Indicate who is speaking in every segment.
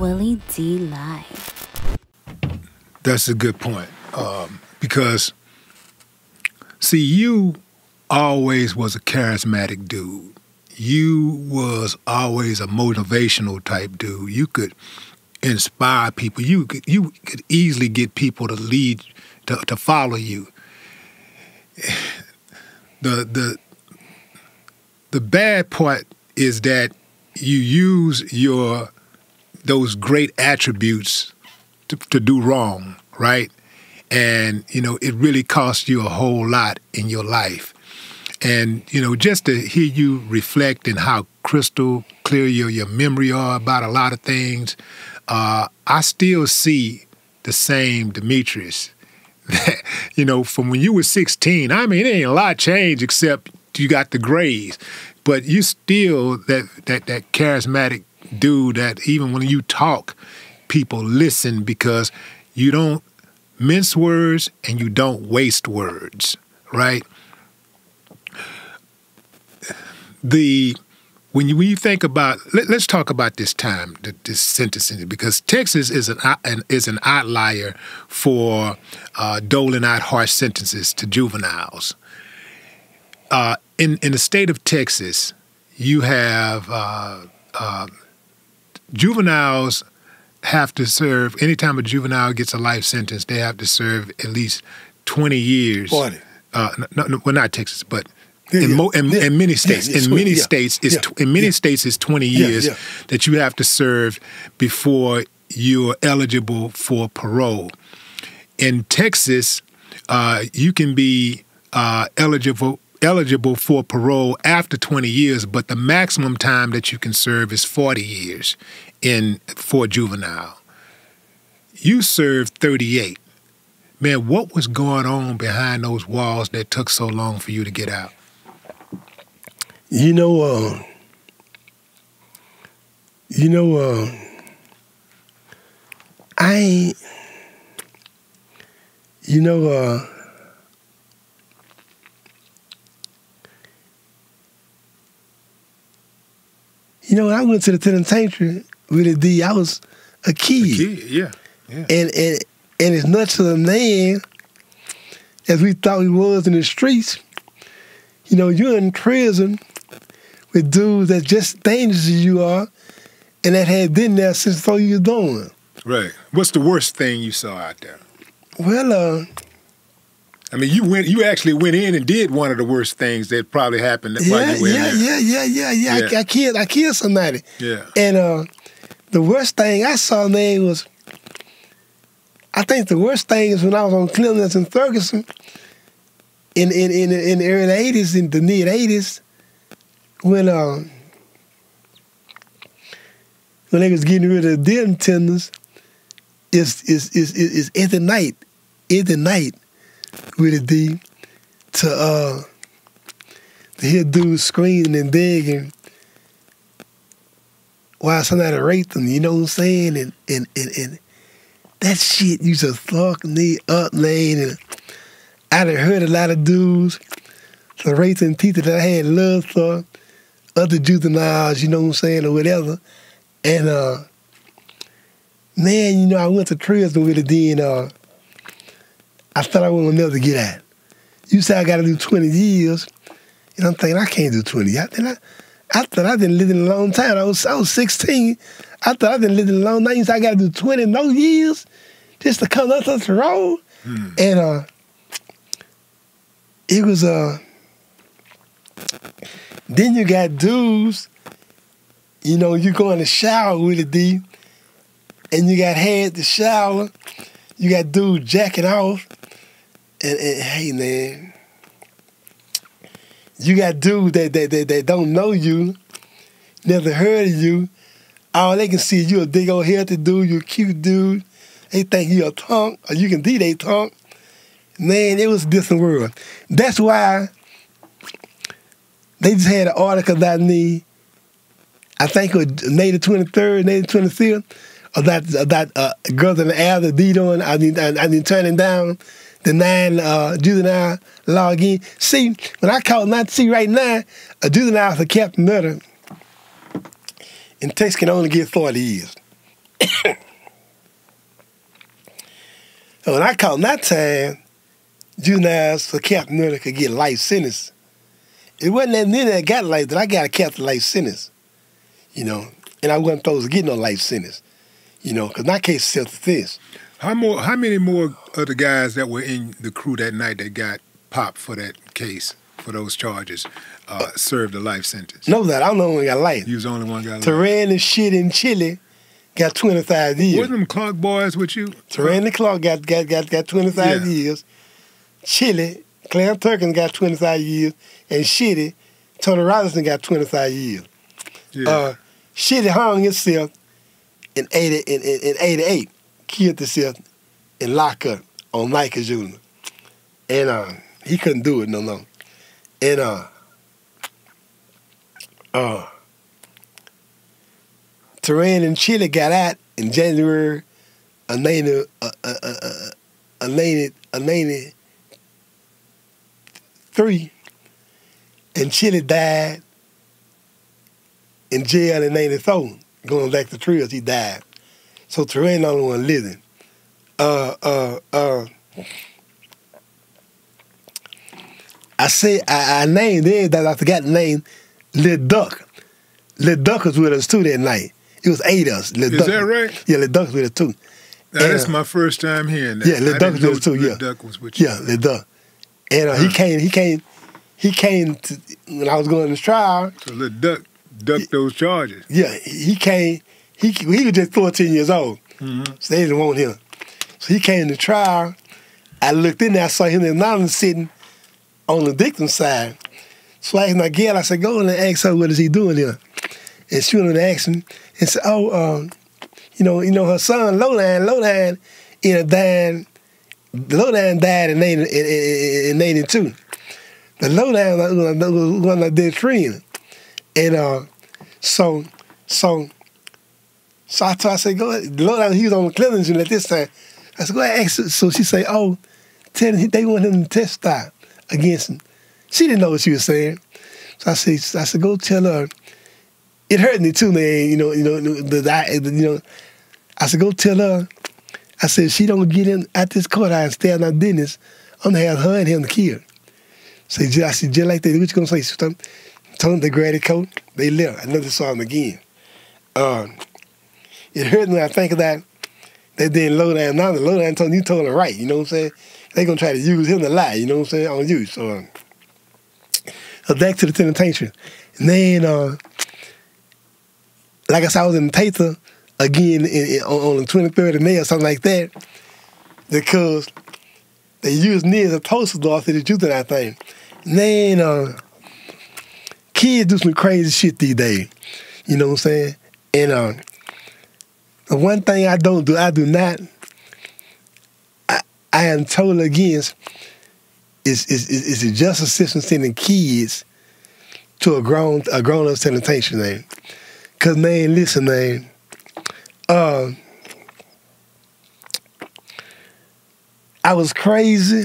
Speaker 1: Willie D Live.
Speaker 2: That's a good point. Because, see, you always was a charismatic dude. You was always a motivational type dude. You could inspire people. You could easily get people to lead, to follow you. The bad part is that you use those great attributes to do wrong, right? And, it really costs you a whole lot in your life. And, just to hear you reflect and how crystal clear your memory are about a lot of things, I still see the same Demetrious. From when you were 16, it ain't a lot changed except you got the grays. But you still that charismatic dude that even when you talk, people listen because you don't mince words and you don't waste words, right? When you think about, let's talk about this time, this sentencing, because Texas is an outlier for doling out harsh sentences to juveniles. In the state of Texas, you have juveniles have to serve, anytime a juvenile gets a life sentence, they have to serve at least 20 years.
Speaker 3: 40.
Speaker 2: Well, not Texas, but in many states. In many states, it's 20 years that you have to serve before you're eligible for parole. In Texas, you can be eligible for parole after 20 years, but the maximum time that you can serve is 40 years for juvenile. You served 38. Man, what was going on behind those walls that took so long for you to get out?
Speaker 3: When I went to the penitentiary with a D, I was a kid.
Speaker 2: Yeah.
Speaker 3: And as much of a man as we thought we was in the streets, you're in prison with dudes that's just dangerous as you are and that had been there since before you were born.
Speaker 2: Right. What's the worst thing you saw out there?
Speaker 3: Well,
Speaker 2: you actually went in and did one of the worst things that probably happened while you were in there.
Speaker 3: Yeah. I killed somebody.
Speaker 2: Yeah.
Speaker 3: And the worst thing I saw, man, was, I think the worst thing is when I was on Clemens and Ferguson in the early 80s, in the mid-80s, when they was getting rid of the detention tenders, is at the night with a D to hear dudes screaming and begging while somebody raped them, you know what I'm saying? And that shit used to fuck me up, man. And I done heard a lot of dudes for raping people that I had love for, other juveniles, you know what I'm saying, or whatever. And man, I went to prison with a D and I thought I wouldn't never get out. You say I got to do 20 years, and I'm thinking I can't do 20. I thought I've been living a long time. I was 16. I thought I've been living a long time. You say I got to do 20 no years just to come up to the road. And it was then you got dudes, you go in the shower with a D, and you got had the shower. You got dudes jacking off. And hey, man, you got dudes that don't know you, never heard of you. All they can see is you a big old healthy dude, you a cute dude. They think you a punk, or you can be they punk. Man, it was a different world. That's why they just had an article about me, I think it was May the 23rd, May the 25th, about girls in the air that beat on, I been turning down the 9 juvenile law again. See, when I call not see right now, a juvenile for capital murder in Texas can only get 40 years. So when I caught that time, juveniles for Captain Murder could get life sentence. It wasn't that many that got life, that I got a Captain life sentence, you know, and I wasn't supposed to get no life sentence, you know, because my case is self-defense.
Speaker 2: How many more other guys that were in the crew that night that got popped for that case, for those charges, served a life sentence?
Speaker 3: No, that I'm the only one got life.
Speaker 2: You was the only one got life.
Speaker 3: Terran and shit in Chile got 25 years.
Speaker 2: Wasn't them Clark boys with you?
Speaker 3: Terran and Clark got 25 years. Chile, Clem Turkin got 25 years, and Shitty, Tony Robinson got 25 years.
Speaker 2: Yeah.
Speaker 3: Shitty hung himself in 88, killed himself in lockup on Micah Jr. And he couldn't do it no more. And Terran and Chile got out in January of 93, and Chile died in jail in 94. Going back to Trios, he died. So Terran the only one living. I named it, that I forgot the name, Lil Duck. Lil Duck was with us too that night. It was 8 of us.
Speaker 2: Is that right?
Speaker 3: Yeah, Lil Duck was with us too.
Speaker 2: Now, that's my first time hearing that.
Speaker 3: Yeah, Lil Duck was with us too.
Speaker 2: Lil Duck was with you.
Speaker 3: Yeah, Lil Duck. And he came to, when I was going to this trial.
Speaker 2: So Lil Duck ducked those charges.
Speaker 3: Yeah, he came. He was just 14 years old, so they didn't want him. So he came to trial. I looked in there, I saw him anonymous sitting on the victim's side. So I asked my girl, I said, go in and ask her, what is he doing here? And she went in and asked him and said, you know, her son, Lowline died in 82. The Lowline was one of my best friends. And so I told her, I said, go ahead. Lowline, he was on the Clemens unit at this time. I said, go ahead, ask her. So she said, tell him they want him to testify against him. She didn't know what she was saying. So I said, go tell her. It hurt me too, man. I said, go tell her. I said, if she don't get in at this courthouse and stay on our business, I'm gonna have her and him killed. So I said, just like that, what you gonna say? She told him they grabbed the coat, they left. I never saw him again. It hurt me when I think of that. They didn't low down. Now the low down told you told her right, you know what I'm saying? They gonna try to use him to lie, you know what I'm saying, on you. So back to the penitentiary. And then like I said, I was in the paper again on the 23rd of May or something like that, because they used me as a poster dog for the truth of that thing. And then kids do some crazy shit these days, you know what I'm saying? And the one thing I do not, I am totally against is the justice system sending kids to a grown-up sanitation, man. Cause man, listen, man. I was crazy,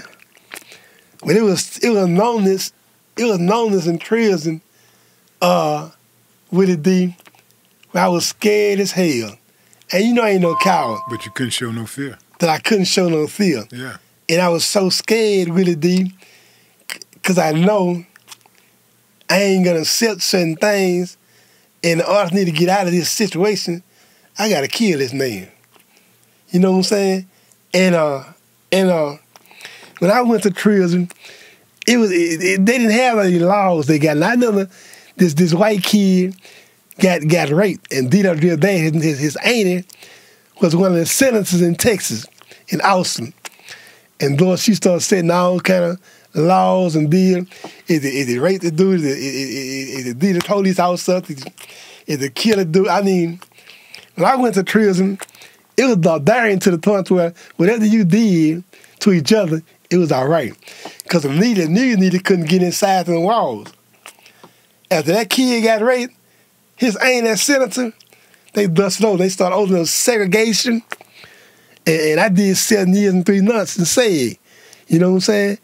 Speaker 3: but it was known as in prison, with it D, where I was scared as hell. And you know I ain't no coward.
Speaker 2: But you couldn't show no fear.
Speaker 3: That I couldn't show no fear.
Speaker 2: Yeah.
Speaker 3: And I was so scared, really D, because I know I ain't gonna accept certain things, and the artist need to get out of this situation. I gotta kill this man. You know what I'm saying? And when I went to prison, they didn't have any laws they got. And I remember this white kid got raped and beat up real bad. His auntie was one of the senators in Texas, in Austin. And boy, she started setting all kind of laws and deals. Is it rape the dude? Is it beat the police officer? Is it kill a dude? I mean, when I went to prison, it was barbarian to the point where whatever you did to each other, it was all right. Because the neither couldn't get inside the walls. After that kid got raped, his aunt, that senator, they busted over. They started opening up segregation. And I did 7 years and 3 months and said, you know what I'm saying?